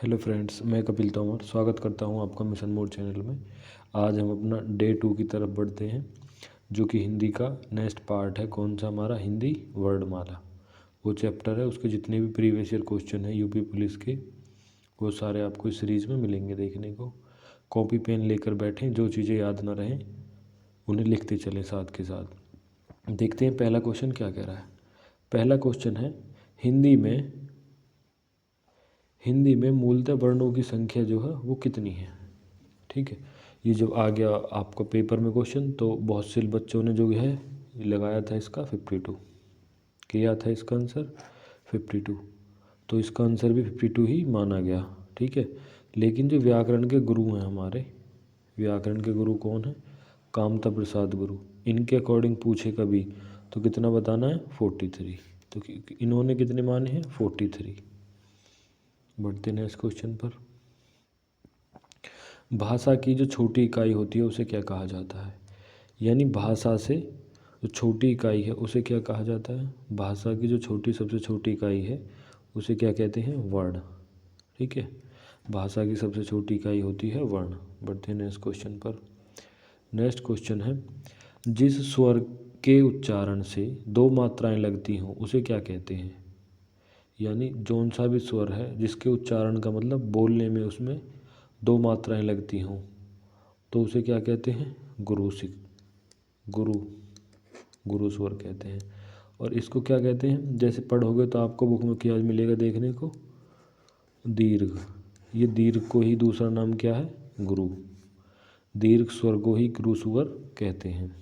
Hello friends, मैं कपिल तोमर स्वागत करता हूं आपका मिशन मोड चैनल में। आज हम अपना डे 2 की तरफ बढ़ते हैं, जो कि हिंदी का नेक्स्ट पार्ट है। कौन सा? हमारा हिंदी वर्णमाला। वो चैप्टर है, उसके जितने भी प्रीवियस ईयर क्वेश्चन हैं यूपी पुलिस के, वो सारे आपको इस सीरीज़ में मिलेंगे देखने को। कॉपी पेन लेकर बैठें, जो चीज़ें याद ना रहें उन्हें लिखते चलें साथ के साथ। देखते हैं पहला क्वेश्चन क्या कह रहा है। पहला क्वेश्चन है, हिंदी में मूलतः वर्णों की संख्या जो है वो कितनी है। ठीक है, ये जब आ गया आपका पेपर में क्वेश्चन, तो बहुत से बच्चों ने जो है लगाया था इसका 52, किया था इसका आंसर 52। तो इसका आंसर भी 52 ही माना गया। ठीक है, लेकिन जो व्याकरण के गुरु हैं हमारे, व्याकरण के गुरु कौन है? कामता प्रसाद गुरु। इनके अकॉर्डिंग पूछे कभी तो कितना बताना है? 43। तो इन्होंने कितने माने हैं? 43। बढ़ते नेक्स्ट क्वेश्चन पर। भाषा की जो छोटी इकाई होती है उसे क्या कहा जाता है? यानी भाषा से जो छोटी इकाई है उसे क्या कहा जाता है? भाषा की जो सबसे छोटी इकाई है उसे क्या कहते हैं? वर्ण। ठीक है, भाषा की सबसे छोटी इकाई होती है वर्ण। बढ़ते हैं नेक्स्ट क्वेश्चन पर। नेक्स्ट क्वेश्चन है, जिस स्वर के उच्चारण से दो मात्राएं लगती हों उसे क्या कहते हैं? यानी जौन सा भी स्वर है जिसके उच्चारण का मतलब बोलने में उसमें दो मात्राएं लगती हों तो उसे क्या कहते हैं? गुरु स्वर कहते हैं। और इसको क्या कहते हैं? जैसे पढ़ोगे तो आपको बुक में क्या मिलेगा देखने को? दीर्घ। ये दीर्घ को ही दूसरा नाम क्या है? गुरु। दीर्घ स्वर को ही गुरु स्वर कहते हैं।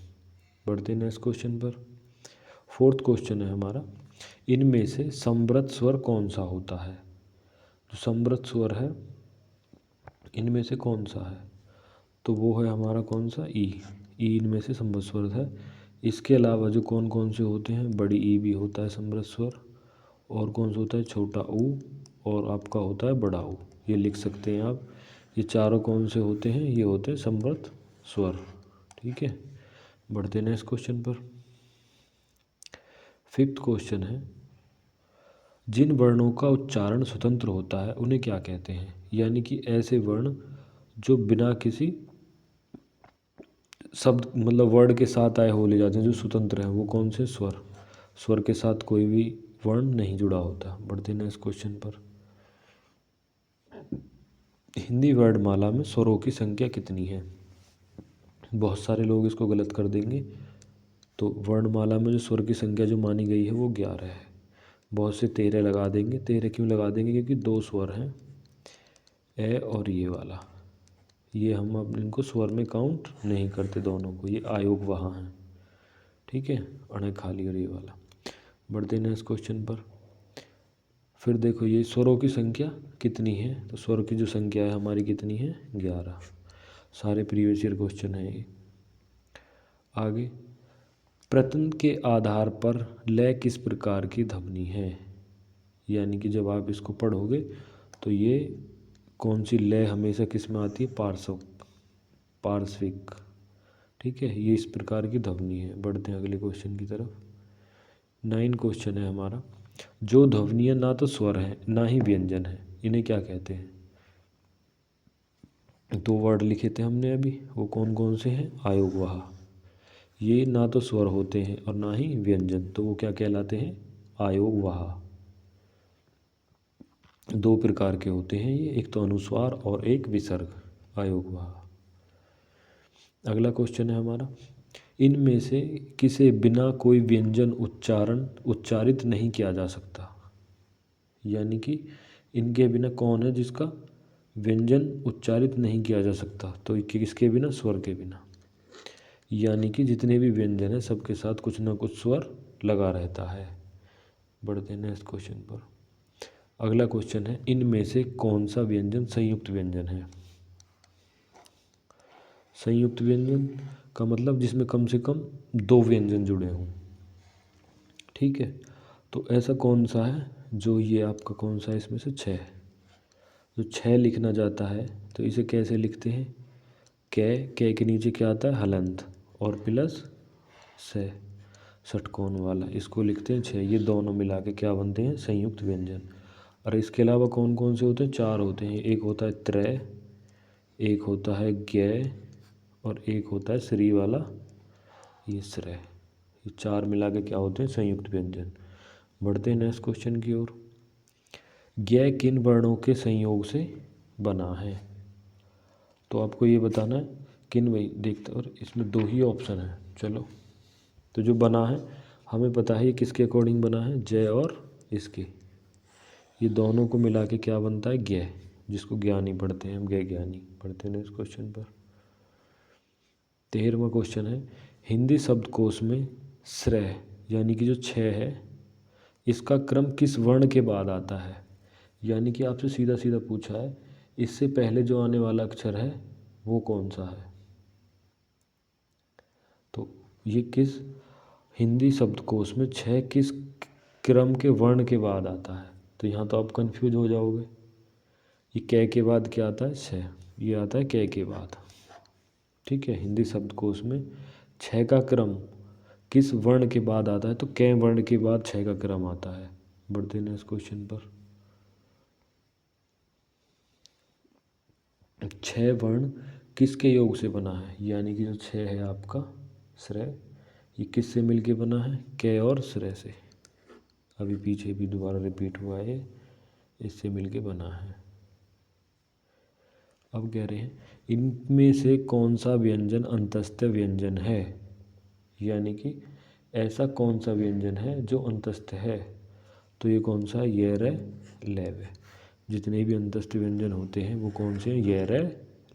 बढ़ते नेक्स्ट क्वेश्चन पर। फोर्थ क्वेश्चन है हमारा, इनमें से समृद्ध स्वर कौन सा होता है? जो समृद्ध स्वर है इनमें से कौन सा है? तो वो है हमारा कौन सा? ई इनमें से समृद्ध स्वर है। इसके अलावा जो कौन कौन से होते हैं? बड़ी ई भी होता है समृद्ध स्वर, और कौन सा होता है? छोटा ऊ, और आपका होता है बड़ा ऊ। ये लिख सकते हैं आप। ये चारों कौन से होते हैं? ये होते हैं समृद्ध स्वर। ठीक है, बढ़ते नेक्स्ट क्वेश्चन पर। फिफ्थ क्वेश्चन है, जिन वर्णों का उच्चारण स्वतंत्र होता है उन्हें क्या कहते हैं? यानी कि ऐसे वर्ण जो बिना किसी शब्द मतलब वर्ड के साथ आए बोले जाते हैं, जो स्वतंत्र हैं, वो कौन से? स्वर के साथ कोई भी वर्ण नहीं जुड़ा होता। बढ़ते हैं इस क्वेश्चन पर। हिंदी वर्णमाला में स्वरों की संख्या कितनी है? बहुत सारे लोग इसको गलत कर देंगे। तो वर्णमाला में जो स्वर की संख्या जो मानी गई है वो 11 है। बहुत से 13 लगा देंगे। 13 क्यों लगा देंगे? क्योंकि दो स्वर हैं, ए और ये वाला। ये हम अब इनको स्वर में काउंट नहीं करते दोनों को, ये आयोग वहाँ हैं। ठीक है, अणे खाली और ये वाला। बढ़ते हैं इस क्वेश्चन पर। फिर देखो ये स्वरों की संख्या कितनी है? तो स्वर की जो संख्या है हमारी कितनी है? 11। सारे प्रीवियस ईयर क्वेश्चन है ये। आगे, प्रत्यय के आधार पर लय किस प्रकार की ध्वनि है? यानी कि जब आप इसको पढ़ोगे तो ये कौन सी लय हमेशा किस में आती है? पार्श्विक। ठीक है, ये इस प्रकार की ध्वनि है। बढ़ते हैं अगले क्वेश्चन की तरफ। 9 क्वेश्चन है हमारा, जो ध्वनियाँ ना तो स्वर है ना ही व्यंजन है इन्हें क्या कहते हैं? दो वर्ड लिखे थे हमने अभी, वो कौन कौन से हैं? आयोगवाह। ये ना तो स्वर होते हैं और ना ही व्यंजन, तो वो क्या कहलाते हैं? आयोगवाह। दो प्रकार के होते हैं ये, एक तो अनुस्वार और एक विसर्ग। आयोगवाह। अगला क्वेश्चन है हमारा, इनमें से किसे बिना कोई व्यंजन उच्चारित नहीं किया जा सकता? यानी कि इनके बिना कौन है जिसका व्यंजन उच्चारित नहीं किया जा सकता? तो किसके बिना? स्वर के बिना। यानी कि जितने भी व्यंजन है सबके साथ कुछ ना कुछ स्वर लगा रहता है। बढ़ते हैं नेक्स्ट क्वेश्चन पर। अगला क्वेश्चन है, इनमें से कौन सा व्यंजन संयुक्त व्यंजन है? संयुक्त व्यंजन का मतलब जिसमें कम से कम दो व्यंजन जुड़े हों। ठीक है, तो ऐसा कौन सा है? जो ये आपका कौन सा है इसमें से? 6। जो 6 लिखना जाता है तो इसे कैसे लिखते हैं? कै के नीचे क्या आता है? हलंत और प्लस से षटकोण वाला, इसको लिखते हैं 6। ये दोनों मिला के क्या बनते हैं? संयुक्त व्यंजन। और इसके अलावा कौन कौन से होते हैं? 4 होते हैं। एक होता है त्रय, एक होता है ज्ञ, और एक होता है श्री वाला ये श्रय। ये 4 मिला के क्या होते हैं? संयुक्त व्यंजन। बढ़ते हैं नेक्स्ट क्वेश्चन की ओर। ज्ञ किन वर्णों के संयोग से बना है? तो आपको ये बताना है किन, वही देखते, और इसमें 2 ही ऑप्शन है। चलो, तो जो बना है हमें पता है ये किसके अकॉर्डिंग बना है, जय और इसके, ये दोनों को मिला के क्या बनता है? ज्ञ, जिसको ज्ञानी पढ़ते हैं हम, ज्ञ ज्ञानी। पढ़ते हैं इस क्वेश्चन पर। 13वां क्वेश्चन है, हिंदी शब्दकोश में श्रय यानी कि जो 6 है, इसका क्रम किस वर्ण के बाद आता है? यानी कि आपसे सीधा सीधा पूछा है, इससे पहले जो आने वाला अक्षर है वो कौन सा है? तो ये किस हिंदी शब्दकोश में 6 किस क्रम के वर्ण के बाद आता है? तो यहाँ तो आप कंफ्यूज हो जाओगे। ये कै के बाद क्या आता है? 6। ये आता है कै के बाद। ठीक है, हिंदी शब्दकोश में 6 का क्रम किस वर्ण के बाद आता है? तो कै वर्ण के बाद 6 का क्रम आता है। बढ़ते हैं इस क्वेश्चन पर। 6 वर्ण किसके योग से बना है? यानी कि जो 6 है आपका श्रय, ये किससे मिलके बना है? कै और श्रय से। अभी पीछे भी दोबारा रिपीट हुआ है, इससे मिलके बना है। अब कह रहे हैं इनमें से कौन सा व्यंजन अंतस्थ व्यंजन है? यानी कि ऐसा कौन सा व्यंजन है जो अंतस्थ है? तो ये कौन सा है? ये रे लेव। जितने भी अंतस्थ व्यंजन होते हैं वो कौन से हैं? ये रे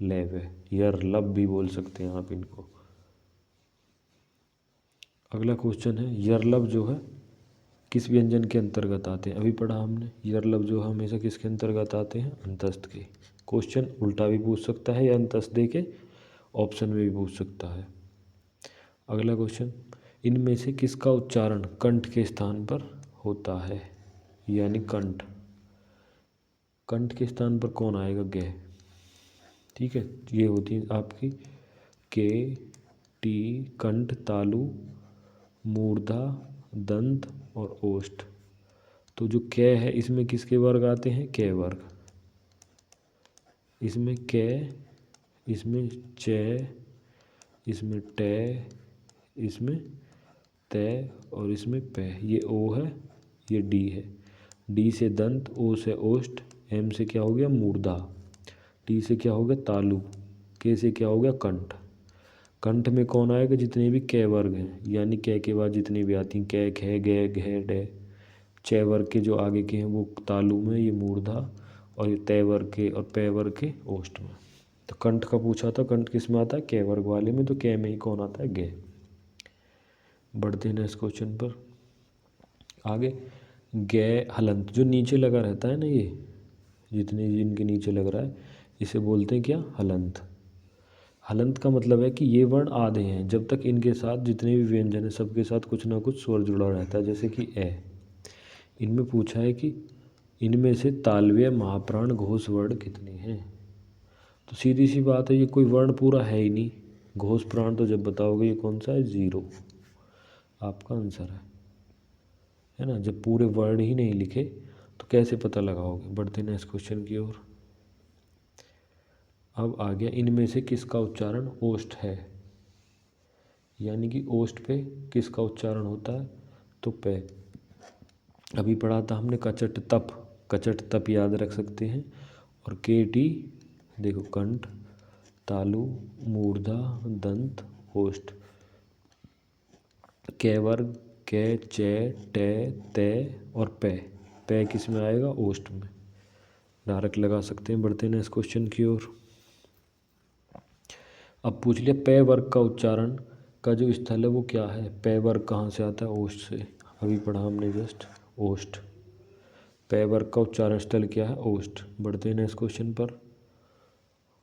लेव, यरलब भी बोल सकते हैं आप इनको। अगला क्वेश्चन है, यरलब जो है किस व्यंजन के अंतर्गत आते हैं? अभी पढ़ा हमने, यरलब जो है हमेशा किसके अंतर्गत आते हैं? अंतस्थ के। क्वेश्चन उल्टा भी पूछ सकता है या अंतस्थ दे के ऑप्शन में भी पूछ सकता है। अगला क्वेश्चन, इनमें से किसका उच्चारण कंठ के स्थान पर होता है? यानी कंठ, कंठ के स्थान पर कौन आएगा? गे। ठीक है, ये होती है आपकी के, टी, कंठ, तालु, मूर्धा, दंत और ओष्ठ। तो जो कै है इसमें किसके वर्ग आते हैं? कै वर्ग। इसमें कै, इसमें च, इसमें टे, इसमें तय और इसमें पै। ये ओ है, ये डी है। डी से दंत, ओ से ओष्ठ, एम से क्या हो गया? मूर्धा, टी से क्या हो गया? तालु, के से क्या हो गया? कंठ। कंठ में कौन आएगा? जितने भी कै वर्ग हैं, यानी कै के बाद जितनी भी आती हैं, कै, खे, गे, घे, डे। च वर्ग के जो आगे के हैं वो तालु में, ये मूर्धा, और ये तय वर्ग के और पै वर्ग के ओष्ठ में। तो कंठ का पूछा था, कंठ किस में आता है? कै वर्ग वाले में। तो कै में ही कौन आता है? गे। बढ़ते हैं इस क्वेश्चन पर आगे। गे हलंत जो नीचे लगा रहता है ना, ये जितने जिनके नीचे लग रहा है इसे बोलते हैं क्या? हलंत। हलंत का मतलब है कि ये वर्ण आधे हैं, जब तक इनके साथ जितने भी व्यंजन है सबके साथ कुछ ना कुछ स्वर जुड़ा रहता है, जैसे कि ए। इनमें पूछा है कि इनमें से तालव्य महाप्राण घोष वर्ण कितने हैं? तो सीधी सी बात है, ये कोई वर्ण पूरा है ही नहीं। घोष प्राण तो जब बताओगे ये कौन सा है? 0 आपका आंसर है ना। जब पूरे वर्ण ही नहीं लिखे तो कैसे पता लगाओगे? बढ़ते हैं नेक्स्ट क्वेश्चन की ओर। अब आ गया, इनमें से किसका उच्चारण ओष्ठ है? यानी कि ओष्ठ पे किसका उच्चारण होता है? तो पे। अभी पढ़ा था हमने कचट तप, कचट तप याद रख सकते हैं। और के टी देखो, कंठ, तालु, मूर्धा, दंत, ओष्ठ। कै वर्ग कै, चे, टे, ते और पै। पै किस में आएगा? ओष्ठ में। धारक लगा सकते हैं। बढ़ते हैं इस क्वेश्चन की ओर। अब पूछ लिया पै वर्ग का उच्चारण का जो स्थल है वो क्या है? पै वर्ग कहाँ से आता है? ओष्ठ से। अभी पढ़ा हमने जस्ट, ओष्ठ। पै वर्ग का उच्चारण स्थल क्या है? ओष्ठ। बढ़ते हैं इस क्वेश्चन पर।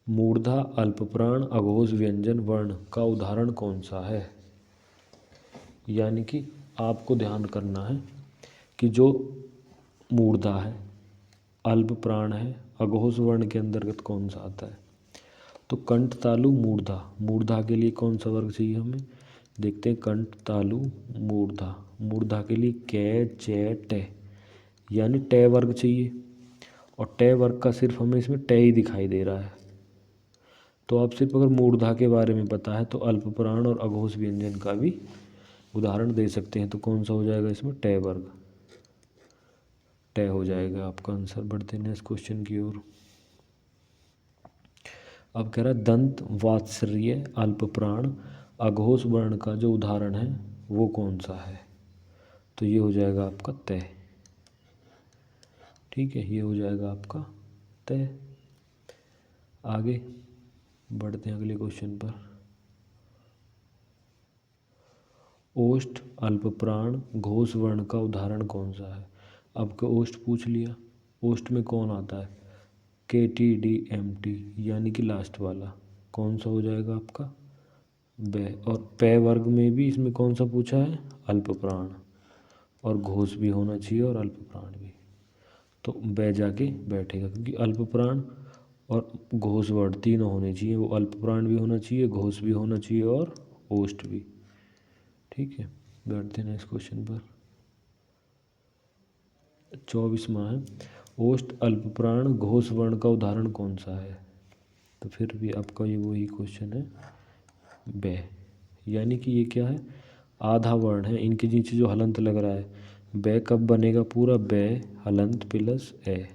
मूर्धा अल्पप्राण अघोष व्यंजन वर्ण का उदाहरण कौन सा है? यानी कि आपको ध्यान करना है कि जो मूर्धा है, अल्प प्राण है, अघोष वर्ण के अंतर्गत कौन सा आता है? तो कंठ, तालु, मूर्धा। मूर्धा के लिए कौन सा वर्ग चाहिए हमें? देखते हैं, कंठ, तालु, मूर्धा। मूर्धा के लिए कै, चे, टे, यानी टे वर्ग चाहिए। और टे वर्ग का सिर्फ हमें इसमें टे ही दिखाई दे रहा है। तो आप सिर्फ अगर मूर्धा के बारे में पता है तो अल्पप्राण और अघोष व्यंजन का भी उदाहरण दे सकते हैं। तो कौन सा हो जाएगा इसमें, टे वर्ग, टे हो जाएगा आपका आंसर। बढ़ते हैं नेक्स्ट क्वेश्चन की ओर। अब कह रहा है दंत वात्सर्य अल्पप्राण अघोष वर्ण का जो उदाहरण है वो कौन सा है। तो ये हो जाएगा आपका तय। ठीक है, ये हो जाएगा आपका तय। आगे बढ़ते हैं अगले क्वेश्चन पर। ओष्ठ अल्पप्राण घोष वर्ण का उदाहरण कौन सा है। अब का ओष्ठ पूछ लिया, ओष्ठ में कौन आता है, KTDMT यानी कि लास्ट वाला, कौन सा हो जाएगा आपका, बै। और पै वर्ग में भी इसमें कौन सा पूछा है, अल्पप्राण, और घोष भी होना चाहिए और अल्पप्राण भी। तो बै जाके बैठेगा क्योंकि अल्पप्राण और घोष वर्ण तीनों होने चाहिए, वो अल्पप्राण भी होना चाहिए, घोष भी होना चाहिए और ओष्ठ भी। ठीक है, बैठते हैं नेक्स्ट क्वेश्चन पर। 24वां है ओष्ठ अल्पप्राण घोष वर्ण का उदाहरण कौन सा है। तो फिर भी आपका ये वही क्वेश्चन है, बै। यानी कि ये क्या है, आधा वर्ण है, इनके नीचे जो हलंत लग रहा है, बै कब बनेगा पूरा, बै हलंत प्लस ए,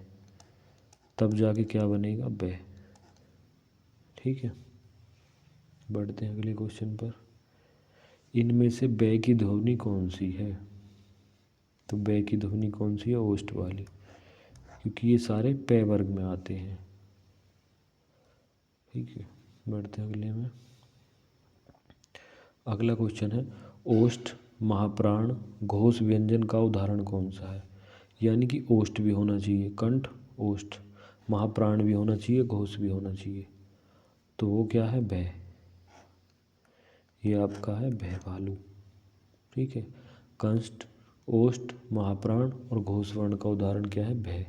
तब जाके क्या बनेगा, बै। ठीक है, बढ़ते हैं अगले क्वेश्चन पर। इनमें से बै की ध्वनि कौन सी है। तो बै की ध्वनि कौन सी है, ओष्ठ वाली, क्योंकि ये सारे पै वर्ग में आते हैं। ठीक है, बढ़ते हैं अगले में। अगला क्वेश्चन है ओष्ठ महाप्राण घोष व्यंजन का उदाहरण कौन सा है। यानी कि ओष्ठ भी होना चाहिए, कंठ ओष्ठ, महाप्राण भी होना चाहिए, घोष भी होना चाहिए। तो वो क्या है, भय। ये आपका है भय भालू। ठीक है, कंठ ओष्ठ महाप्राण और घोष वर्ण का उदाहरण क्या है, भय।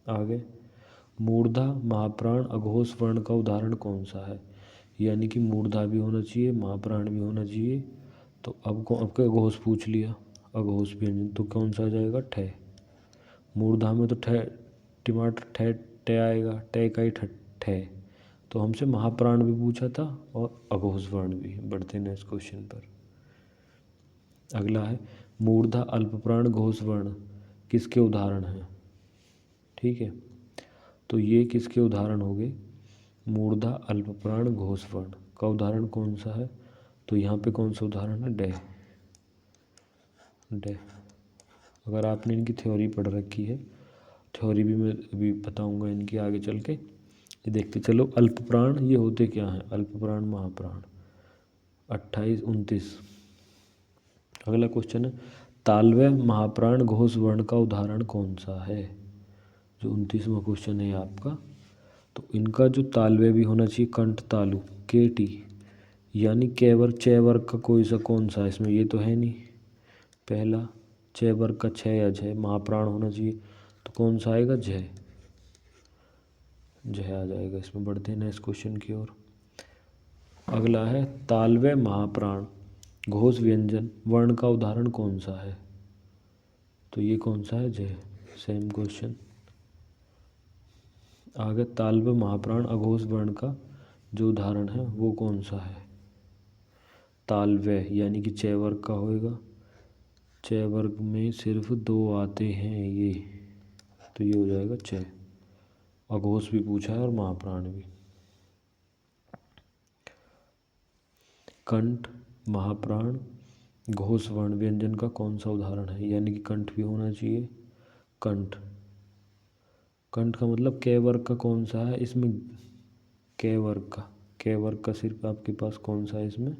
आगे मूर्धा महाप्राण अघोष वर्ण का उदाहरण कौन सा है। यानी कि मूर्धा भी होना चाहिए, महाप्राण भी होना चाहिए। तो अब अघोष पूछ लिया, अघोष व्यंजन, तो कौन सा आ जाएगा, ठय। मूर्धा में तो ठय टमाटर ठय टय आएगा, टय का ही ठय। तो हमसे महाप्राण भी पूछा था और अघोष वर्ण भी। बढ़ते नेक्स्ट क्वेश्चन पर। अगला है मूर्धा अल्पप्राण घोष वर्ण किसके उदाहरण हैं। ठीक है, तो ये किसके उदाहरण हो गए, मूर्धा अल्पप्राण घोष वर्ण का उदाहरण कौन सा है। तो यहाँ पे कौन सा उदाहरण है, डे। डे, अगर आपने इनकी थ्योरी पढ़ रखी है, थ्योरी भी मैं अभी बताऊंगा इनकी आगे चल के। ये देखते चलो, अल्पप्राण ये होते क्या हैं, अल्पप्राण महाप्राण। 28 29। अगला क्वेश्चन है तालव्य महाप्राण घोष वर्ण का उदाहरण कौन सा है। जो 29वां क्वेश्चन है आपका। तो इनका जो तालव्य भी होना चाहिए, कंठ तालु KT, यानी कैवर चय वर्ग का कोई सा कौन सा है इसमें, ये तो है नहीं। पहला चय वर्ग का छः या झय महाप्राण होना चाहिए, तो कौन सा आएगा, झय। झय आ जाएगा इसमें। बढ़ते हैं नेक्स्ट क्वेश्चन की ओर। अगला है तालव्य महाप्राण घोष व्यंजन वर्ण का उदाहरण कौन सा है। तो ये कौन सा है, झय। Same question. आगे तालव्य महाप्राण अघोष वर्ण का जो उदाहरण है वो कौन सा है, तालव्य, यानी कि चय वर्ग का होएगा। चय वर्ग में सिर्फ 2 आते हैं ये, तो ये हो जाएगा चय। अघोष भी पूछा है और महाप्राण भी। कंठ महाप्राण घोष वर्ण व्यंजन का कौन सा उदाहरण है। यानी कि कंठ भी होना चाहिए, कंठ। कंठ का मतलब कै वर्ग का कौन सा है इसमें, कै वर्ग का। कै वर्ग का सिर्फ आपके पास कौन सा है इसमें,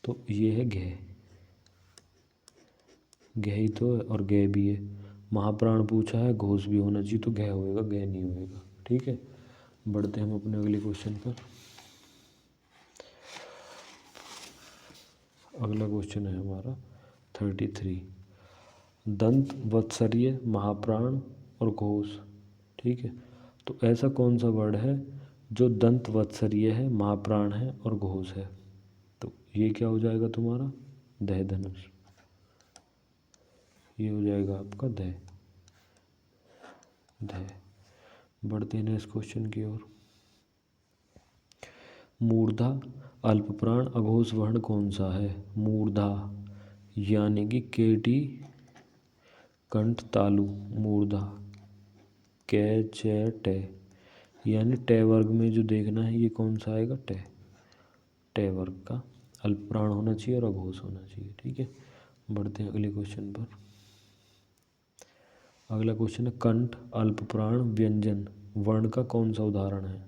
तो ये है घय। घय ही तो है और घय भी है। महाप्राण पूछा है, घोष भी होना चाहिए, तो घय होएगा, घय नहीं होएगा। ठीक है, बढ़ते हैं हम अपने अगले क्वेश्चन पर। अगला क्वेश्चन है हमारा 33, दंत वत्सर्य महाप्राण और घोष। ठीक है, तो ऐसा कौन सा वर्ड है जो दंत वत्सर्य है, महाप्राण है और घोष है। तो ये क्या हो जाएगा तुम्हारा, दय धनुष। ये हो जाएगा आपका दय। ध। बढ़ते हैं नेक्स्ट क्वेश्चन की ओर। मूर्धा अल्पप्राण अघोष वर्ण कौन सा है? मूर्धा यानी कि केटी कंठ तालु। मूर्धा कै च टे यानी टे वर्ग में जो देखना है ये कौन सा आएगा? टे। टे वर्ग का अल्पप्राण होना चाहिए और अघोष होना चाहिए। ठीक है, बढ़ते हैं अगले क्वेश्चन पर। अगला क्वेश्चन है कंठ अल्पप्राण व्यंजन वर्ण का कौन सा उदाहरण है?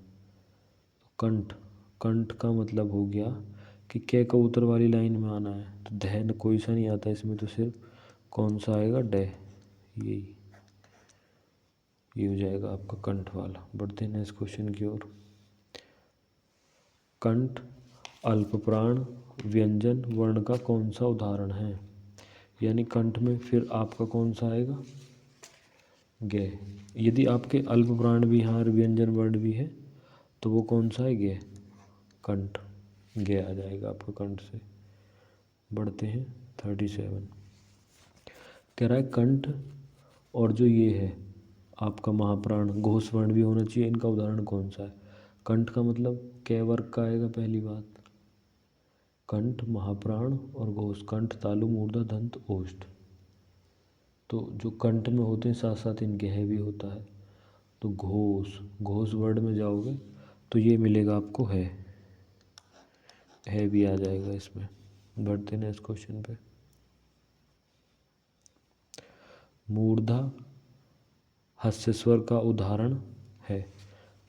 कंठ, कंठ का मतलब हो गया कि कै का उत्तर वाली लाइन में आना है, तो धैन कोई सा नहीं आता इसमें, तो सिर्फ कौन सा आएगा? डे। यही ये हो जाएगा आपका कंठ वाला। बढ़ते हैं नेक्स्ट क्वेश्चन की ओर। कंठ अल्पप्राण व्यंजन वर्ण का कौन सा उदाहरण है? यानी कंठ में फिर आपका कौन सा आएगा? गे। यदि आपके अल्पप्राण भी हैं और व्यंजन वर्ण भी है तो वो कौन सा है? गे। कंठ, गे आ जाएगा आपका कंठ से। बढ़ते हैं 37। कह रहा है कंठ और जो ये है आपका महाप्राण घोष वर्ण भी होना चाहिए, इनका उदाहरण कौन सा है? कंठ का मतलब कै वर्ग का आएगा पहली बात। कंठ, महाप्राण और घोष, कंठ तालु मूर्धा दंत ओष्ठ। तो जो कंठ में होते हैं साथ साथ इनके है भी होता है, तो घोष, घोष वर्ड में जाओगे तो ये मिलेगा आपको है भी आ जाएगा इसमें। बढ़ते हैं इस क्वेश्चन पे। मूर्धा हस्य स्वर का उदाहरण है।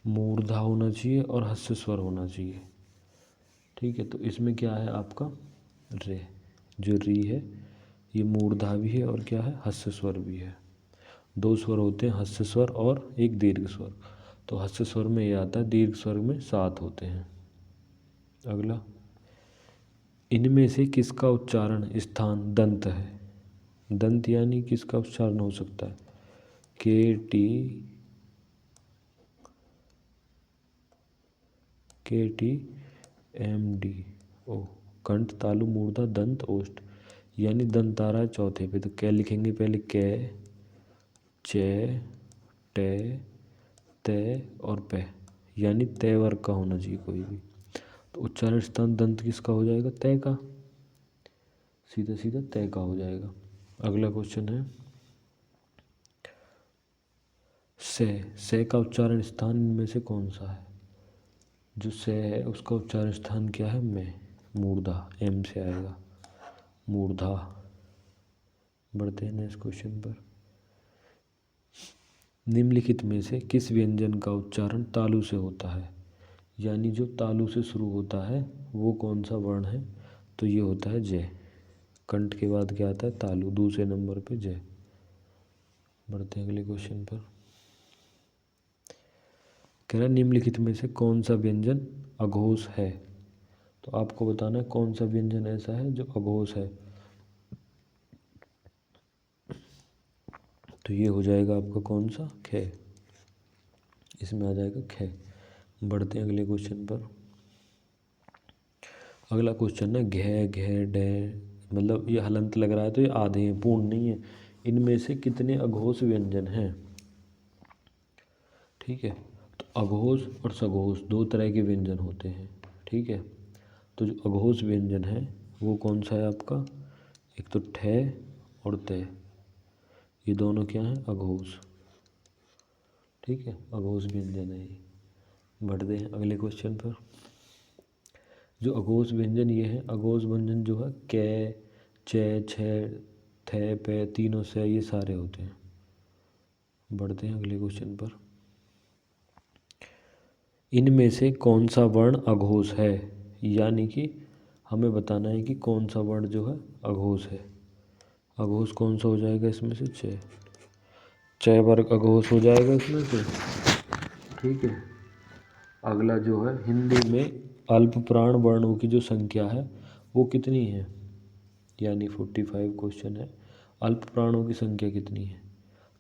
मूर्धा होना चाहिए और हस्य स्वर होना चाहिए। ठीक है, तो इसमें क्या है आपका? रे। जो री है ये मूर्धा भी है और क्या है? हस्य स्वर भी है। दो स्वर होते हैं, हस्य स्वर और एक दीर्घ स्वर। तो हस्य स्वर में ये आता है, दीर्घ स्वर में 7 होते हैं। अगला, इनमें से किसका उच्चारण स्थान दंत है? दंत यानी किसका उच्चारण हो सकता है? के टी एम डी ओ। कंठ तालु मूर्धा दंत ओष्ठ यानी दंत आ रहा है चौथे पे, तो क्या लिखेंगे पहले? कै चे टे ते और पे, यानी तय वर्ग का होना चाहिए कोई भी। तो उच्चारण स्थान दंत किसका हो जाएगा? तय का। सीधा सीधा तय का हो जाएगा। अगला क्वेश्चन है से का उच्चारण स्थान इनमें से कौन सा है? जो से है उसका उच्चारण स्थान क्या है? में। मूर्धा, एम से आएगा मूर्धा। बढ़ते हैं नेक्स्ट क्वेश्चन पर। निम्नलिखित में से किस व्यंजन का उच्चारण तालु से होता है? यानी जो तालु से शुरू होता है वो कौन सा वर्ण है? तो ये होता है जय। कंठ के बाद क्या आता है? तालु, दूसरे नंबर पे जय। बढ़ते हैं अगले क्वेश्चन पर। कह रहा निम्नलिखित में से कौन सा व्यंजन अघोष है? तो आपको बताना है कौन सा व्यंजन ऐसा है जो अघोष है। तो ये हो जाएगा आपका कौन सा? खे। इसमें आ जाएगा खे। बढ़ते हैं अगले क्वेश्चन पर। अगला क्वेश्चन है घे घे डे, मतलब ये हलंत लग रहा है तो ये आधे हैं, पूर्ण नहीं है। इनमें से कितने अघोष व्यंजन हैं? ठीक है, तो अघोष और सघोष दो तरह के व्यंजन होते हैं। ठीक है, तो जो अघोष व्यंजन है वो कौन सा है आपका? एक तो ठे और ते, ये दोनों क्या हैं? अघोष। ठीक है, अघोष व्यंजन है ये। बढ़ते हैं अगले क्वेश्चन पर। जो अघोष व्यंजन ये है, अघोष व्यंजन जो है कै चे छे थे पे तीनों से ये सारे होते हैं। बढ़ते हैं अगले क्वेश्चन पर। इनमें से कौन सा वर्ण अघोष है? यानी कि हमें बताना है कि कौन सा वर्ण जो है अघोष है। अघोष कौन सा हो जाएगा इसमें से? च। च वर्ग अघोष हो जाएगा इसमें से। ठीक है, अगला जो है हिंदी में अल्प प्राण वर्णों की जो संख्या है वो कितनी है? यानी 45 क्वेश्चन है, अल्प प्राणों की संख्या कितनी है?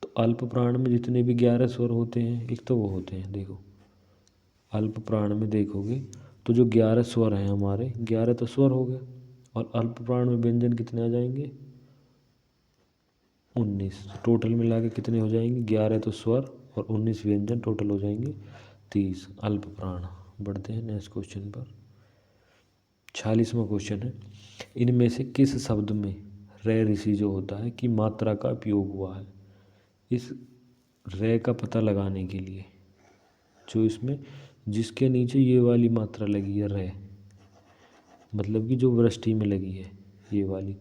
तो अल्प प्राण में जितने भी 11 स्वर होते हैं, एक तो वो होते हैं, देखो अल्प प्राण में देखोगे तो जो 11 स्वर हैं हमारे, 11 तो स्वर हो गए, और अल्प प्राण में व्यंजन कितने आ जाएंगे? 19। टोटल मिला के कितने हो जाएंगे? 11 तो स्वर और 19 व्यंजन, टोटल हो जाएंगे 30 अल्प प्राण। बढ़ते हैं नेक्स्ट क्वेश्चन पर। 46वां क्वेश्चन है, इनमें से किस शब्द में रे ऋषि जो होता है कि मात्रा का उपयोग हुआ है। इस रे का पता लगाने के लिए जो इसमें जिसके नीचे ये वाली मात्रा लगी है रे, मतलब कि जो वृष्टि में लगी है ये वाली,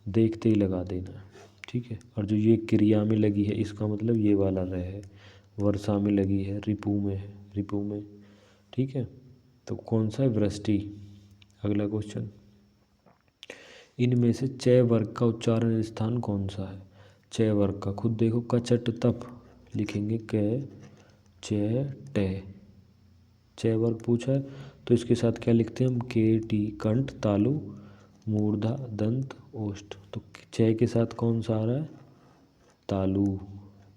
देखते ही लगा देना है, ठीक है। और जो ये क्रिया में लगी है इसका मतलब ये वाला रे है। वर्षा में लगी है, रिपु में है, रिपु में, ठीक है। तो कौन सा है, वृष्टि। अगला क्वेश्चन, इनमें से च वर्ग का उच्चारण स्थान कौन सा है। च वर्ग का खुद देखो, कचट तप लिखेंगे क च ट, च वर्ग पूछा है तो इसके साथ क्या लिखते हैं हम, के टी, कंठ, तालु, मूर्धा, दंत, ओष्ठ। तो च के साथ कौन सा आ रहा है, तालु,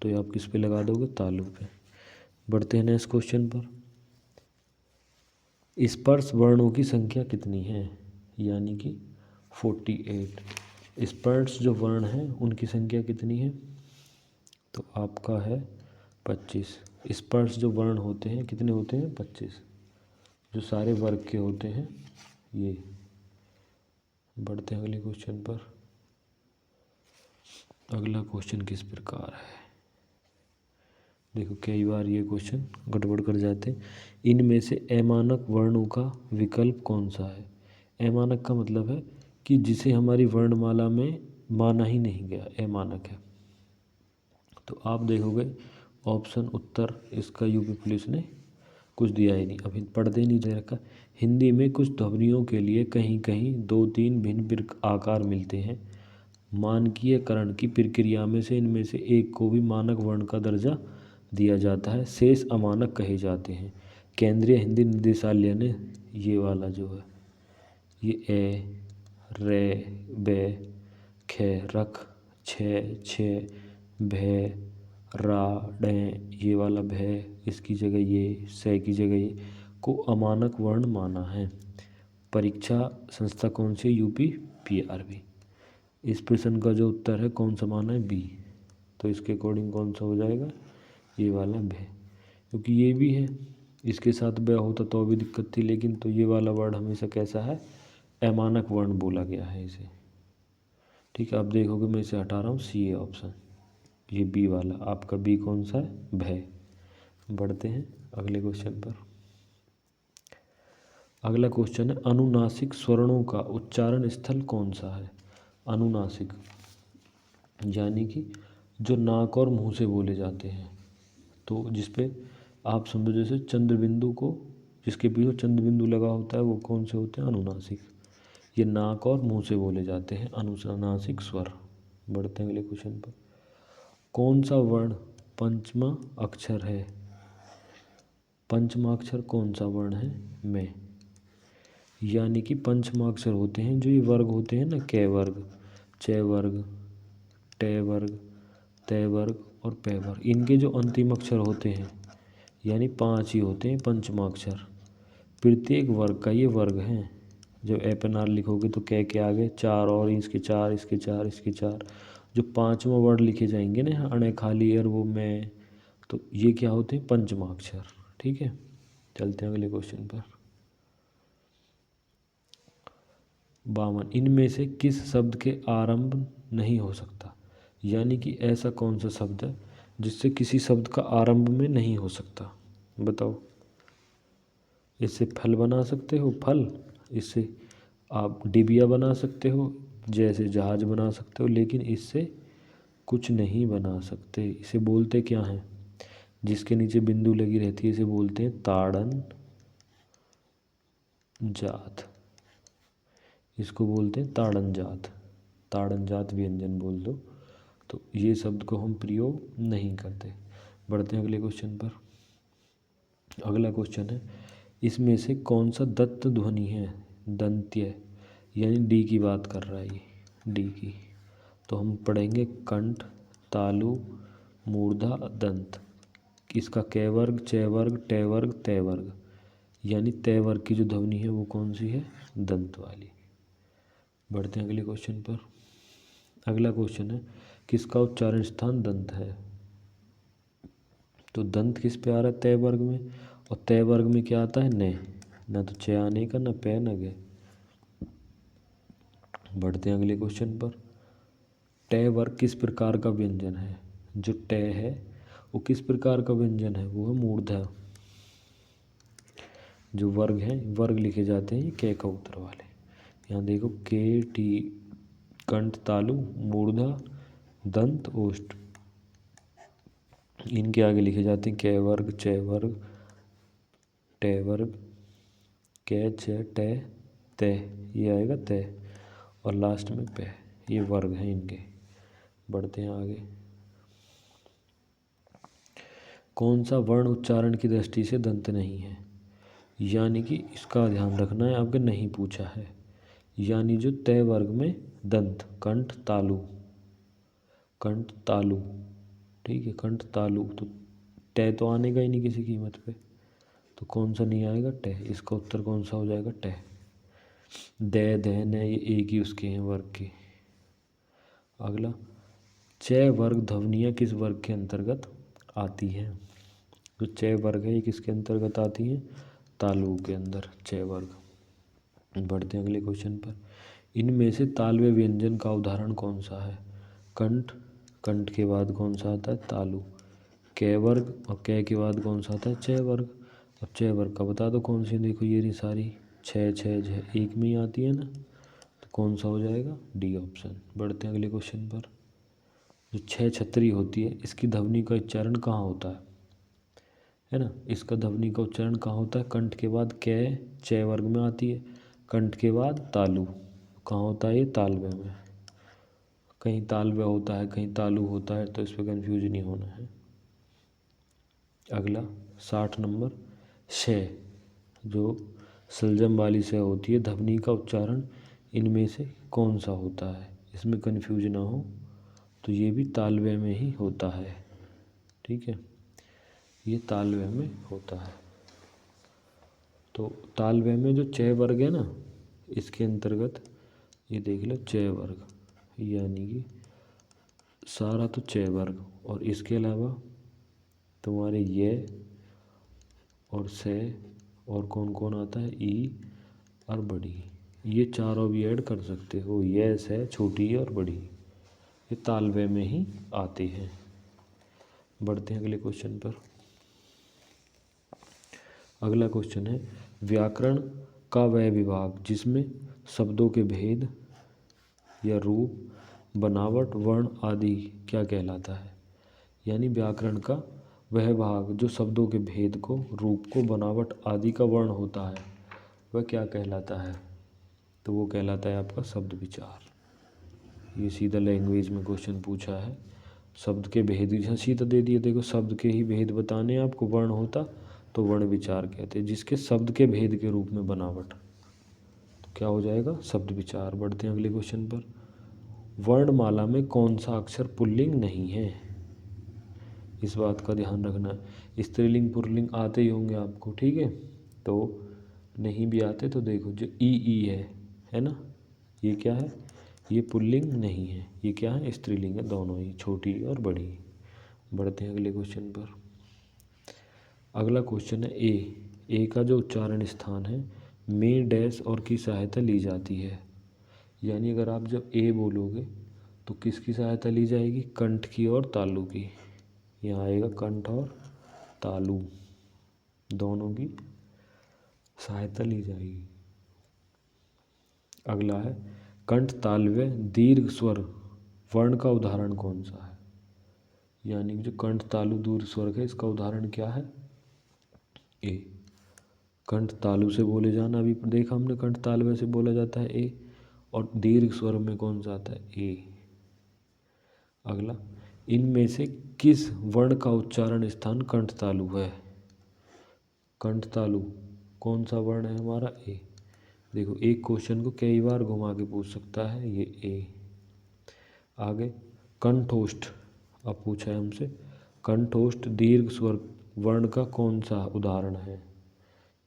तो ये आप किस पे लगा दोगे, तालु पे। बढ़ते हैं नेक्स्ट क्वेश्चन पर। स्पर्श वर्णों की संख्या कितनी है, यानी कि 48। स्पर्श जो वर्ण हैं उनकी संख्या कितनी है, तो आपका है 25। स्पर्श जो वर्ण होते हैं कितने होते हैं, 25, जो सारे वर्ग के होते हैं ये। बढ़ते हैं अगले क्वेश्चन पर। अगला क्वेश्चन किस प्रकार है, देखो कई बार ये क्वेश्चन गड़बड़ कर जाते हैं। इनमें से अमानक वर्णों का विकल्प कौन सा है। अमानक का मतलब है कि जिसे हमारी वर्णमाला में माना ही नहीं गया, अमानक है। तो आप देखोगे ऑप्शन उत्तर इसका यूपी पुलिस ने कुछ दिया ही नहीं, अभी पढ़ते नहीं दे रखा। हिंदी में कुछ ध्वनियों के लिए कहीं कहीं 2-3 भिन्न आकार मिलते हैं। मानकीयकरण की प्रक्रिया में से इनमें से एक को भी मानक वर्ण का दर्जा दिया जाता है, शेष अमानक कहे जाते हैं। केंद्रीय हिंदी निदेशालय ने ये वाला जो है ये ए, रे, बे, खे, रख, छे, छे, भे, रा, डे, ये वाला भे, इसकी जगह ये, से की जगह ये को अमानक वर्ण माना है। परीक्षा संस्था कौन सी, यूपी पीआरबी। इस प्रश्न का जो उत्तर है कौन सा माना है, बी। तो इसके अकॉर्डिंग कौन सा हो जाएगा, ये वाला भे, क्योंकि ये भी है, इसके साथ ब होता तो भी दिक्कत थी, लेकिन तो ये वाला वर्ड हमेशा कैसा है, अमानक वर्ण बोला गया है इसे, ठीक है। आप देखोगे मैं इसे हटा रहा हूँ, सी ए ऑप्शन, ये बी वाला आपका, बी कौन सा है, भय। बढ़ते हैं अगले क्वेश्चन पर। अगला क्वेश्चन है, अनुनासिक स्वरणों का उच्चारण स्थल कौन सा है। अनुनासिक यानी कि जो नाक और मुंह से बोले जाते हैं, तो जिसपे आप समझो जैसे चंद्रबिंदु को, जिसके पीछे चंद्रबिंदु लगा होता है वो कौन से होते हैं, अनुनासिक। ये नाक और मुंह से बोले जाते हैं अनुनासिक स्वर। बढ़ते हैं अगले क्वेश्चन पर। कौन सा वर्ण पंचमा अक्षर है। पंचमा अक्षर कौन सा वर्ण है, में, यानी कि पंचमाक्षर होते हैं जो ये वर्ग होते हैं ना, क वर्ग, च वर्ग, ट वर्ग, त वर्ग और प वर्ग, इनके जो अंतिम अक्षर होते हैं यानी 5 ही होते हैं पंचमाक्षर। प्रत्येक वर्ग का ये वर्ग है। जब ए पे नार लिखोगे तो क के आगे 4 और इसके 4, इसके 4, इसके 4, जो 5वां वर्ड लिखे जाएंगे ना, अणे खाली और वो में, तो ये क्या होते हैं, पंचमाक्षर, ठीक है। चलते हैं अगले क्वेश्चन पर। 52, इनमें से किस शब्द के आरंभ नहीं हो सकता, यानी कि ऐसा कौन सा शब्द है जिससे किसी शब्द का आरंभ में नहीं हो सकता, बताओ। इससे फल बना सकते हो, फल, इससे आप डिबिया बना सकते हो, जैसे जहाज बना सकते हो, लेकिन इससे कुछ नहीं बना सकते। इसे बोलते क्या हैं, जिसके नीचे बिंदु लगी रहती है इसे बोलते हैं ताड़न जात, इसको बोलते हैं ताड़न जात, ताड़न जात व्यंजन बोल दो। तो ये शब्द को हम प्रयोग नहीं करते। बढ़ते हैं अगले क्वेश्चन पर। अगला क्वेश्चन है, इसमें से कौन सा दत्त ध्वनि है, दंत्य, यानी डी की बात कर रहा है ये, डी की। तो हम पढ़ेंगे कंठ, तालु, मूर्धा, दंत। इसका क वर्ग, च वर्ग, ट वर्ग, त वर्ग, यानी त वर्ग की जो ध्वनि है वो कौन सी है, दंत वाली। बढ़ते हैं अगले क्वेश्चन पर। अगला क्वेश्चन है, किसका उच्चारण स्थान दंत है। तो दंत किस पे आ रहा है? तय वर्ग में। और तय वर्ग में क्या आता है? ने। ना तो च आने का, ना पे, ना गे। बढ़ते हैं अगले क्वेश्चन पर। टय वर्ग किस प्रकार का व्यंजन है? जो टय है वो किस प्रकार का व्यंजन है? वो है मूर्धा। जो वर्ग हैं, वर्ग लिखे जाते हैं के का उत्तर वाले। यहाँ देखो के, टी, कंठ, तालु, मूर्धा, दंत, ओष्ठ, इनके आगे लिखे जाते हैं कै वर्ग, च वर्ग, टे वर्ग, कै, च, टे, ते, ये आएगा ते, और लास्ट में पे। ये वर्ग हैं इनके। बढ़ते हैं आगे। कौन सा वर्ण उच्चारण की दृष्टि से दंत नहीं है? यानी कि इसका ध्यान रखना है, आपके नहीं पूछा है। यानी जो तय वर्ग में दंत, कंठ, तालु, कंठ, तालु, ठीक है, कंठ, तालु, तो टय तो आने का ही नहीं किसी कीमत पे, तो कौन सा नहीं आएगा? टय। इसका उत्तर कौन सा हो जाएगा? टय। दे, दे, न, ये एक ही उसके हैं वर्ग के। अगला, च वर्ग ध्वनियाँ किस वर्ग के अंतर्गत आती हैं? जो च वर्ग है ये किसके अंतर्गत आती हैं? तालु के अंदर, च वर्ग। बढ़ते हैं अगले क्वेश्चन पर। इनमें से तालव्य व्यंजन का उदाहरण कौन सा है? कंठ, कंठ के बाद कौन सा आता है? तालु। कै वर्ग, और कै के बाद कौन सा आता है? च वर्ग। अब च वर्ग का बता दो कौन सी। देखो ये रही सारी, छः छः छः एक में ही आती है ना, तो कौन सा हो जाएगा? D option. बढ़ते हैं अगले क्वेश्चन पर। जो छः छतरी होती है इसकी ध्वनि का उच्चारण कहाँ होता है ना? इसका ध्वनि का उच्चारण कहाँ होता है? कंठ के बाद कै, च वर्ग में आती है। कंठ के बाद तालु, कहाँ होता है? ये तालव्य में। कहीं तालव्य होता है, कहीं तालु होता है, तो इस पर कन्फ्यूज नहीं होना है। अगला 60 नंबर, शय, जो सलजम वाली शय होती है, ध्वनि का उच्चारण इनमें से कौन सा होता है? इसमें कन्फ्यूज ना हो, तो ये भी तालव्य में ही होता है। ठीक है, ये तालव्य में होता है। तो तालव्य में जो च वर्ग है ना, इसके अंतर्गत ये देख लो च वर्ग, यानी कि सारा तो च वर्ग, और इसके अलावा तुम्हारे ये और से, और कौन कौन आता है? ई और बड़ी, ये चारों भी ऐड कर सकते हो। ये से, छोटी और बड़ी, ये तालव्य में ही आते हैं। बढ़ते हैं अगले क्वेश्चन पर। अगला क्वेश्चन है, व्याकरण का वह विभाग जिसमें शब्दों के भेद या रूप, बनावट, वर्ण आदि क्या कहलाता है? यानी व्याकरण का वह भाग जो शब्दों के भेद को, रूप को, बनावट आदि का वर्ण होता है, वह क्या कहलाता है? तो वो कहलाता है आपका शब्द विचार। ये सीधा लैंग्वेज में क्वेश्चन पूछा है। शब्द के भेद यहाँ सीधा दे दिए, देखो शब्द के ही भेद बताने आपको, वर्ण होता तो वर्ण विचार कहते हैं, जिसके शब्द के भेद के रूप में बनावट, तो क्या हो जाएगा? शब्द विचार। बढ़ते हैं अगले क्वेश्चन पर। वर्णमाला में कौन सा अक्षर पुल्लिंग नहीं है? इस बात का ध्यान रखना है। स्त्रीलिंग पुल्लिंग आते ही होंगे आपको, ठीक है, तो नहीं भी आते तो देखो जो ई है ना, ये क्या है? ये पुल्लिंग नहीं है, ये क्या है? स्त्रीलिंग है, दोनों ही, छोटी और बड़ी। बढ़ते हैं अगले क्वेश्चन पर। अगला क्वेश्चन है ए का जो उच्चारण स्थान है में डैश और की सहायता ली जाती है। यानी अगर आप जब ए बोलोगे तो किसकी सहायता ली जाएगी? कंठ की और तालु की। यहाँ आएगा कंठ और तालु, दोनों की सहायता ली जाएगी। अगला है, कंठ तालव्य दीर्घ स्वर वर्ण का उदाहरण कौन सा है? यानी जो कंठ तालु दीर्घ स्वर है, इसका उदाहरण क्या है? ए। कंठ तालु से बोले जाना, अभी देखा हमने, कंठ तालव्य से बोला जाता है ए, और दीर्घ स्वर में कौन सा आता है? ए। अगला, इनमें से किस वर्ण का उच्चारण स्थान कंठ तालु है? कंठ तालु कौन सा वर्ण है हमारा? ए। देखो एक क्वेश्चन को कई बार घुमा के पूछ सकता है, ये ए। आगे कंठोष्ठ, अब पूछा है हमसे, कंठोष्ठ दीर्घ स्वर वर्ण का कौन सा उदाहरण है?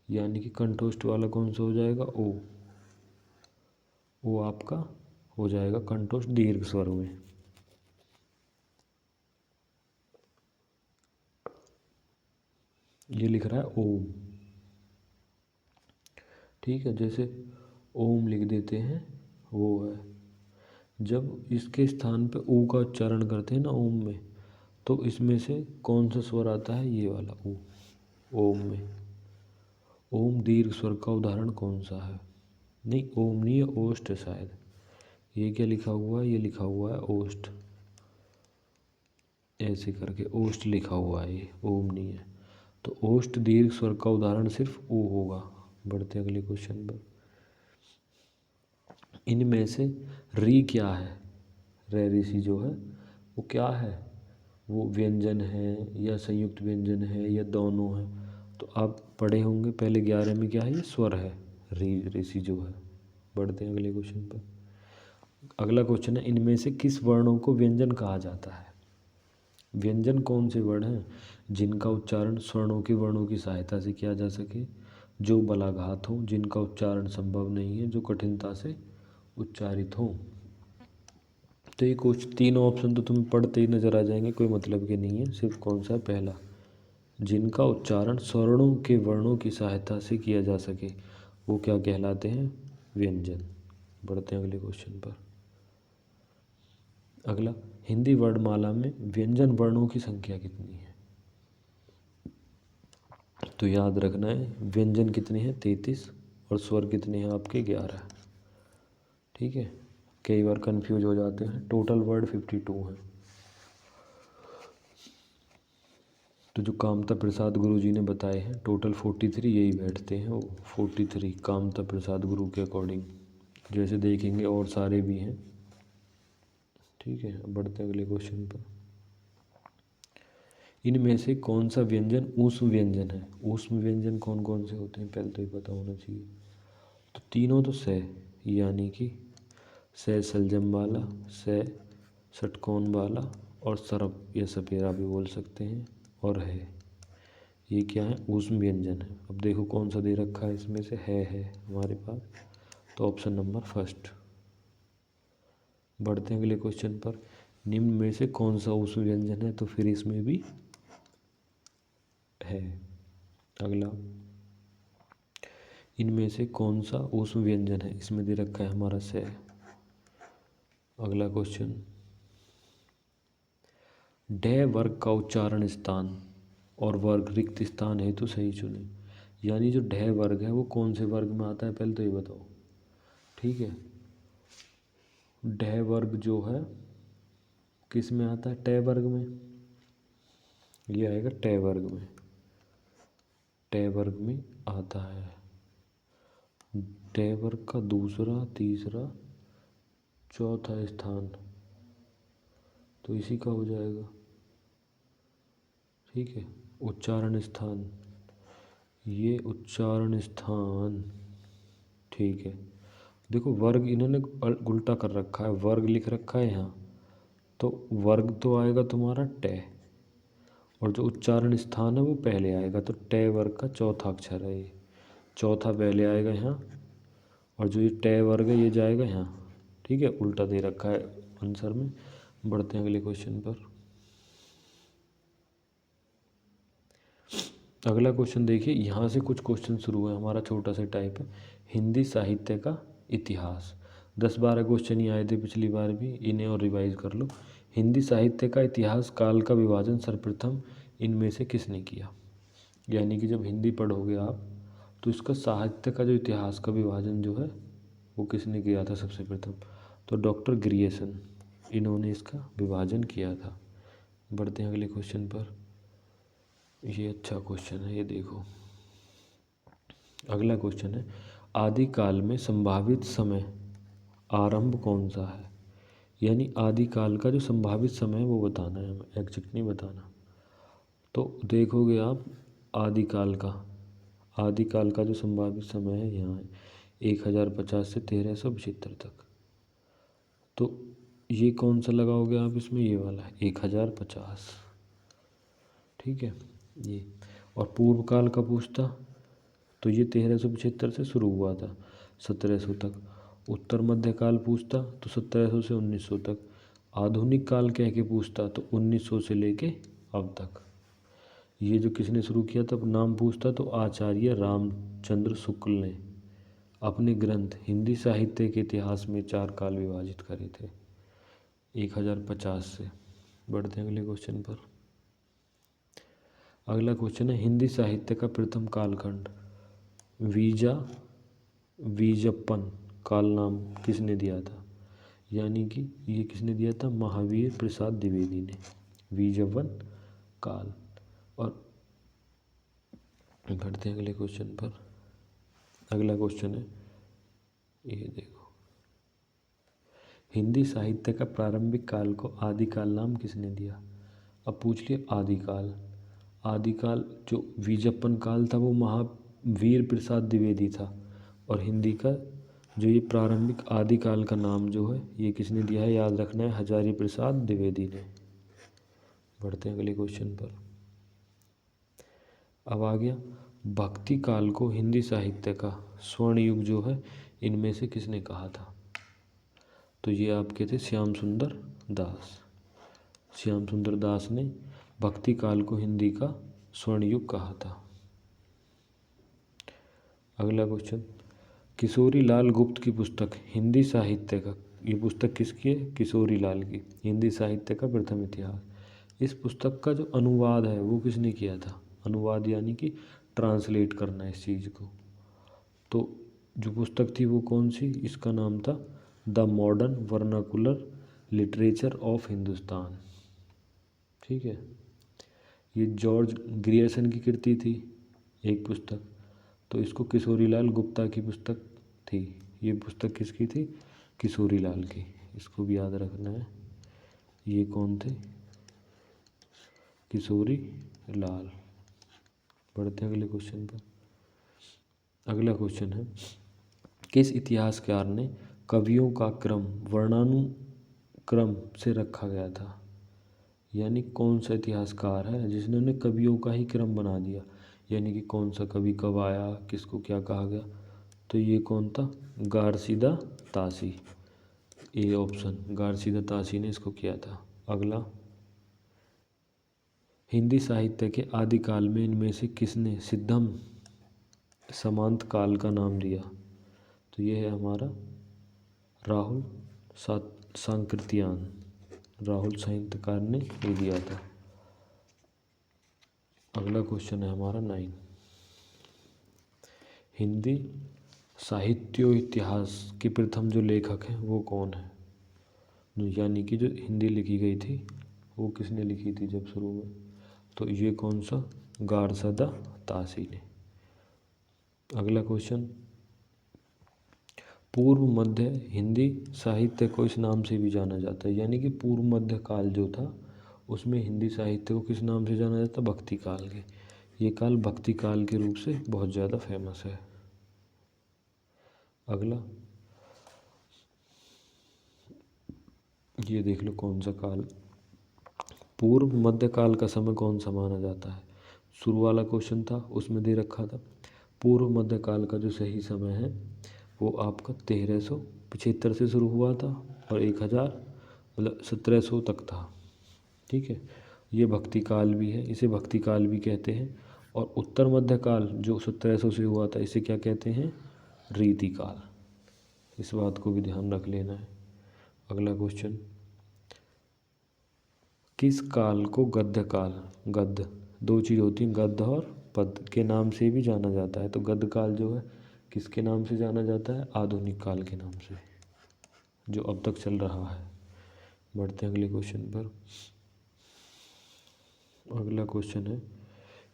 यानी कि कंठोष्ठ वाला कौन सा हो जाएगा? ओ। ओ आपका हो जाएगा कंठोष्ठ दीर्घ स्वर में। ये लिख रहा है ओम। ठीक है, जैसे ओम लिख देते हैं वो है। जब इसके स्थान पे ऊ का उच्चारण करते हैं ना ओम में, तो इसमें से कौन सा स्वर आता है? ये वाला ऊ। ओम में ओम दीर्घ स्वर का उदाहरण कौन सा है? नहीं, ओम नहीं है, ओष्ठ है शायद। ये क्या लिखा हुआ है? ये लिखा हुआ है ओष्ठ, ऐसे करके ओष्ठ लिखा हुआ है, ये ओम नहीं है। तो ओष्ठ दीर्घ स्वर का उदाहरण सिर्फ ओ होगा। बढ़ते अगले क्वेश्चन पर। इनमें से री क्या है? रे ऋषि जो है वो क्या है? वो व्यंजन है या संयुक्त व्यंजन है या दोनों है? तो आप पढ़े होंगे पहले 11 में, क्या है? ये स्वर है, री ऋषि जो है। बढ़ते हैं अगले क्वेश्चन पर। अगला क्वेश्चन है, इनमें से किस वर्णों को व्यंजन कहा जाता है? व्यंजन कौन से वर्ण हैं जिनका उच्चारण स्वर्णों के वर्णों की सहायता से किया जा सके, जो बलाघात हो, जिनका उच्चारण संभव नहीं है, जो कठिनता से उच्चारित हो? तो ये कुछ तीनों ऑप्शन तो तुम्हें पढ़ते ही नजर आ जाएंगे, कोई मतलब के नहीं है। सिर्फ कौन सा? पहला, जिनका उच्चारण स्वर्णों के वर्णों की सहायता से किया जा सके, वो क्या कहलाते हैं? व्यंजन। बढ़ते हैं अगले क्वेश्चन पर। अगला, हिंदी वर्णमाला में व्यंजन वर्णों की संख्या कितनी है? तो याद रखना है, व्यंजन कितने हैं? 33, और स्वर कितने हैं आपके? 11। ठीक है, कई बार कंफ्यूज हो जाते हैं। टोटल वर्ड 52 हैं। तो जो कामता प्रसाद गुरु जी ने बताए हैं टोटल 43, यही बैठते हैं वो 43 कामता प्रसाद गुरु के अकॉर्डिंग। जैसे देखेंगे और सारे भी हैं। ठीक है, अब बढ़ते हैं अगले क्वेश्चन पर। इनमें से कौन सा व्यंजन ऊष्म व्यंजन है? ऊष्म व्यंजन कौन कौन से होते हैं पहले तो ये पता होना चाहिए। तो तीनों तो से, यानी कि से सलजम वाला, से षटकोण वाला, और सरप या सपेरा भी बोल सकते हैं, और है। ये क्या है? ऊष्म व्यंजन है। अब देखो कौन सा दे रखा है इसमें से, है हमारे पास, तो ऑप्शन नंबर फर्स्ट। बढ़ते हैं अगले क्वेश्चन पर। निम्न में से कौन सा ऊष्म व्यंजन है? तो फिर इसमें भी है। अगला, इनमें से कौन सा ऊष्म व्यंजन है? इसमें दे रखा है हमारा से। अगला क्वेश्चन, डे वर्ग का उच्चारण स्थान और वर्ग रिक्त स्थान हेतु सही चुने। यानी जो ढह वर्ग है वो कौन से वर्ग में आता है पहले तो ये बताओ। ठीक है, ढह वर्ग जो है किस में आता है? टे वर्ग में। ये आएगा टे वर्ग में, टे वर्ग में आता है। टे वर्ग का दूसरा, तीसरा, चौथा स्थान तो इसी का हो जाएगा। ठीक है, उच्चारण स्थान, ये उच्चारण स्थान। ठीक है, देखो वर्ग इन्होंने उल्टा कर रखा है, वर्ग लिख रखा है यहाँ, तो वर्ग तो आएगा तुम्हारा टे, और जो उच्चारण स्थान है वो पहले आएगा। तो टे वर्ग का चौथा अक्षर है ये, चौथा पहले आएगा यहाँ, और जो ये टे वर्ग है ये जाएगा यहाँ। ठीक है, उल्टा दे रखा है आंसर में। बढ़ते हैं अगले क्वेश्चन पर। अगला क्वेश्चन देखिए, यहाँ से कुछ क्वेश्चन शुरू है, हमारा छोटा सा टाइप है। हिंदी साहित्य का इतिहास। 10-12 क्वेश्चन ही आए थे पिछली बार भी, इन्हें और रिवाइज कर लो। हिंदी साहित्य का इतिहास काल का विभाजन सर्वप्रथम इनमें से किसने किया? यानी कि जब हिंदी पढ़ोगे आप तो इसका साहित्य का जो इतिहास का विभाजन जो है वो किसने किया था सबसे प्रथम? तो डॉक्टर ग्रियर्सन, इन्होंने इसका विभाजन किया था। बढ़ते हैं अगले क्वेश्चन पर। ये अच्छा क्वेश्चन है, ये देखो। अगला क्वेश्चन है, आदिकाल में संभावित समय आरंभ कौन सा है? यानी आदिकाल का जो संभावित समय है वो बताना है हमें, एग्जैक्ट नहीं बताना। तो देखोगे आप आदिकाल का जो संभावित समय है यहाँ है 1050 से 1375 तक। तो ये कौन सा लगाओगे आप इसमें? ये वाला है 1050। ठीक है, ये। और पूर्व काल का पूछता तो ये 1375 से शुरू हुआ था 1700 तक। उत्तर मध्यकाल पूछता तो 1700 से 1900 तक। आधुनिक काल कह के पूछता तो 1900 से लेके अब तक। ये जो किसने शुरू किया था नाम पूछता तो आचार्य रामचंद्र शुक्ल ने अपने ग्रंथ हिंदी साहित्य के इतिहास में 4 काल विभाजित करे थे। 1050 से। बढ़ते हैं अगले क्वेश्चन पर। अगला क्वेश्चन है हिंदी साहित्य का प्रथम कालखंड वीजप्पन काल नाम किसने दिया था? यानी कि ये किसने दिया था? महावीर प्रसाद द्विवेदी ने वीजप्पन काल। और बढ़ते हैं अगले क्वेश्चन पर। अगला क्वेश्चन है ये देखो, हिंदी साहित्य का प्रारंभिक काल को आदिकाल नाम किसने दिया? अब पूछ लिया आदिकाल। आदिकाल जो वीजप्पन काल था वो महावीर प्रसाद द्विवेदी था, और हिंदी का जो ये प्रारंभिक आदिकाल का नाम जो है ये किसने दिया है? याद रखना है, हजारी प्रसाद द्विवेदी ने। बढ़ते हैं अगले क्वेश्चन पर। अब आ गया भक्ति काल को हिंदी साहित्य का स्वर्ण युग जो है इनमें से किसने कहा था? तो ये आपके थे श्याम सुंदर दास। श्याम सुंदर दास ने भक्ति काल को हिंदी का स्वर्ण युग कहा था। अगला क्वेश्चन, किशोरी लाल गुप्त की पुस्तक हिंदी साहित्य का, ये पुस्तक किसकी है? किशोरी लाल की, हिंदी साहित्य का प्रथम इतिहास। इस पुस्तक का जो अनुवाद है वो किसने किया था? अनुवाद यानी कि ट्रांसलेट करना इस चीज़ को। तो जो पुस्तक थी वो कौन सी? इसका नाम था the modern vernacular literature of Hindustan. ठीक है, ये जॉर्ज ग्रियर्सन की कृति थी एक पुस्तक, तो इसको किशोरी लाल गुप्ता की पुस्तक थी। ये पुस्तक किसकी थी? किशोरी लाल की। इसको भी याद रखना है। ये कौन थे? किशोरी लाल। बढ़ते हैं अगले क्वेश्चन पर। अगला क्वेश्चन है, किस इतिहासकार ने कवियों का क्रम वर्णानुक्रम से रखा गया था? यानी कौन सा इतिहासकार है जिसने कवियों का ही क्रम बना दिया, यानी कि कौन सा कवि कब आया, किसको क्या कहा गया? तो ये कौन था? गारसीदा तासी। ए ऑप्शन, गारसीदा तासी ने इसको किया था। अगला, हिंदी साहित्य के आदिकाल में इनमें से किसने सिद्धम समांत काल का नाम दिया? तो ये है हमारा राहुल सांकृत्यायन। राहुल साहित्यकार ने ये दिया था। अगला क्वेश्चन है हमारा 9, हिंदी साहित्य इतिहास के प्रथम जो लेखक हैं वो कौन है? यानी कि जो हिंदी लिखी गई थी वो किसने लिखी थी जब शुरू में? तो ये कौन सा? गारसदा तासी ने। अगला क्वेश्चन, पूर्व मध्य हिंदी साहित्य को इस नाम से भी जाना जाता है, यानी कि पूर्व मध्य काल जो था उसमें हिंदी साहित्य को किस नाम से जाना जाता? भक्ति काल के। ये काल भक्ति काल के रूप से बहुत ज़्यादा फेमस है। अगला, ये देख लो कौन सा काल पूर्व मध्य काल का समय कौन सा माना जाता है? शुरू वाला क्वेश्चन था उसमें दे रखा था पूर्व मध्य काल का जो सही समय है वो आपका 1375 से शुरू हुआ था और 1700 तक था। ठीक है, ये भक्ति काल भी है, इसे भक्ति काल भी कहते हैं। और उत्तर मध्य काल जो 1700 से हुआ था इसे क्या कहते हैं? रीति काल। इस बात को भी ध्यान रख लेना है। अगला क्वेश्चन, किस काल को गद्य काल, गद्य दो चीज़ होती हैं, गद्य और पद्य के नाम से भी जाना जाता है? तो गद्य काल जो है किसके नाम से जाना जाता है? आधुनिक काल के नाम से, जो अब तक चल रहा है। बढ़ते हैं अगले क्वेश्चन पर। अगला क्वेश्चन है,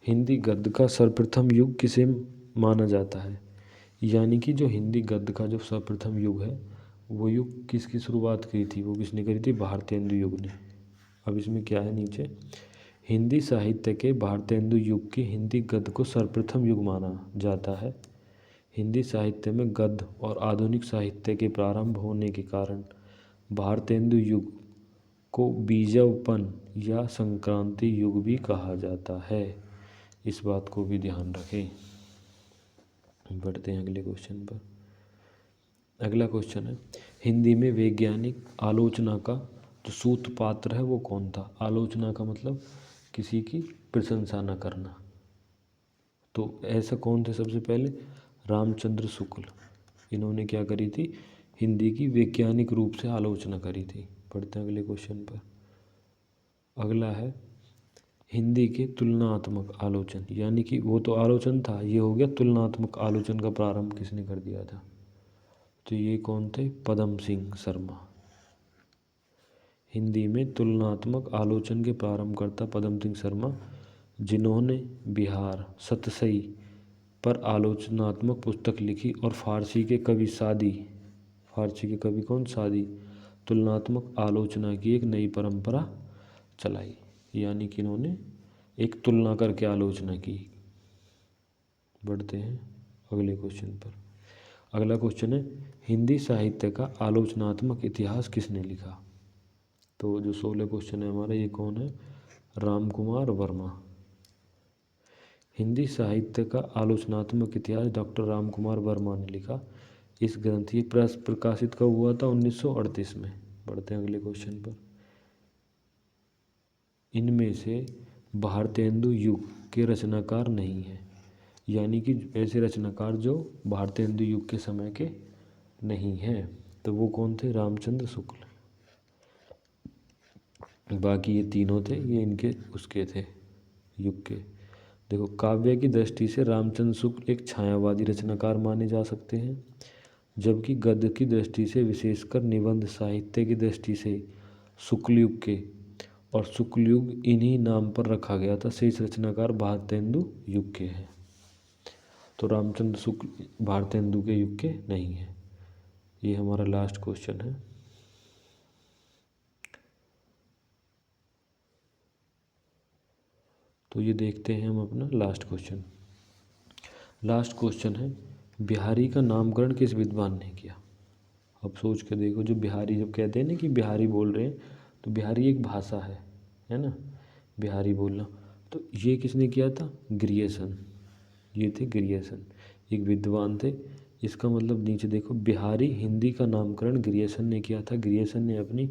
हिंदी गद्य का सर्वप्रथम युग किसे माना जाता है? यानी कि जो हिंदी गद्य का जो सर्वप्रथम युग है वो युग किसकी शुरुआत की थी? वो किसने करी थी? भारतेंदु युग ने। अब इसमें क्या है नीचे, हिंदी साहित्य के भारतेंदु युग के हिंदी गद्य को सर्वप्रथम युग माना जाता है। हिंदी साहित्य में गद्य और आधुनिक साहित्य के प्रारंभ होने के कारण भारतेंदु युग को बीजवपन या संक्रांति युग भी कहा जाता है। इस बात को भी ध्यान रखें। बढ़ते हैं अगले क्वेश्चन पर। अगला क्वेश्चन है, हिंदी में वैज्ञानिक आलोचना का जो सूत्रपात्र है वो कौन था? आलोचना का मतलब किसी की प्रशंसा न करना। तो ऐसा कौन थे सबसे पहले? रामचंद्र शुक्ल। इन्होंने क्या करी थी? हिंदी की वैज्ञानिक रूप से आलोचना करी थी। पढ़ते हैं अगले क्वेश्चन पर। अगला है हिंदी के तुलनात्मक आलोचन, यानी कि वो तो आलोचन था, ये हो गया तुलनात्मक आलोचन का प्रारंभ किसने कर दिया था? तो ये कौन थे? पदम सिंह शर्मा। हिंदी में तुलनात्मक आलोचन के प्रारंभकर्ता पदम सिंह शर्मा, जिन्होंने बिहार सतसई पर आलोचनात्मक पुस्तक लिखी और फारसी के कवि सादी, फारसी के कवि कौन? सादी, तुलनात्मक आलोचना की एक नई परंपरा चलाई। यानी कि इन्होंने एक तुलना करके आलोचना की। बढ़ते हैं अगले क्वेश्चन पर। अगला क्वेश्चन है हिंदी साहित्य का आलोचनात्मक इतिहास किसने लिखा? तो जो 16 क्वेश्चन है हमारा, ये कौन है? राम कुमार वर्मा। हिंदी साहित्य का आलोचनात्मक इतिहास डॉक्टर राम कुमार वर्मा ने लिखा। इस ग्रंथ ये प्रकाशित कब हुआ था? 1938 में। बढ़ते हैं अगले क्वेश्चन पर। इनमें से भारतेंदु युग के रचनाकार नहीं है, यानी कि ऐसे रचनाकार जो भारतेंदु युग के समय के नहीं हैं, तो वो कौन थे? रामचंद्र शुक्ल। बाकी ये तीनों थे, ये इनके उसके थे युग के। देखो, काव्य की दृष्टि से रामचंद्र शुक्ल एक छायावादी रचनाकार माने जा सकते हैं, जबकि गद्य की दृष्टि से, विशेषकर निबंध साहित्य की दृष्टि से शुक्ल युग के, और शुक्ल युग इन्हीं नाम पर रखा गया था, शेष रचनाकार भारतेंदु युग के हैं। तो रामचंद्र शुक्ल भारतेंदु के युग के नहीं है। ये हमारा लास्ट क्वेश्चन है। तो ये देखते हैं हम अपना लास्ट क्वेश्चन। लास्ट क्वेश्चन है बिहारी का नामकरण किस विद्वान ने किया? अब सोच के देखो, जो बिहारी, जब कहते हैं ना कि बिहारी बोल रहे हैं, तो बिहारी एक भाषा है ना, बिहारी बोलना। तो ये किसने किया था? ग्रियर्सन। ये थे ग्रियर्सन, एक विद्वान थे। इसका मतलब नीचे देखो, बिहारी हिंदी का नामकरण ग्रियर्सन ने किया था। ग्रियर्सन ने अपनी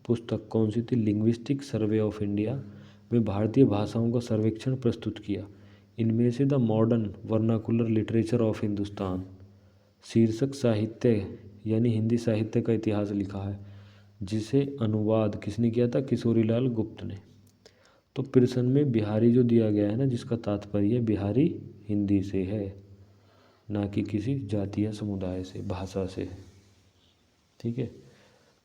पुस्तक कौन सी थी? लिंग्विस्टिक सर्वे ऑफ इंडिया में भारतीय भाषाओं का सर्वेक्षण प्रस्तुत किया। इनमें से the modern vernacular literature of Hindustan शीर्षक साहित्य यानी हिंदी साहित्य का इतिहास लिखा है, जिसे अनुवाद किसने किया था? किशोरीलाल गुप्त ने। तो प्रश्न में बिहारी जो दिया गया है ना, जिसका तात्पर्य बिहारी हिंदी से है, ना कि किसी जाति या समुदाय से, भाषा से। ठीक है,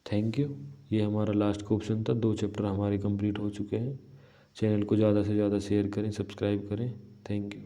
थैंक यू। ये हमारा लास्ट क्वेश्चन था। 2 चैप्टर हमारे कंप्लीट हो चुके हैं। चैनल को ज़्यादा से ज़्यादा शेयर करें, सब्सक्राइब करें। Thank you.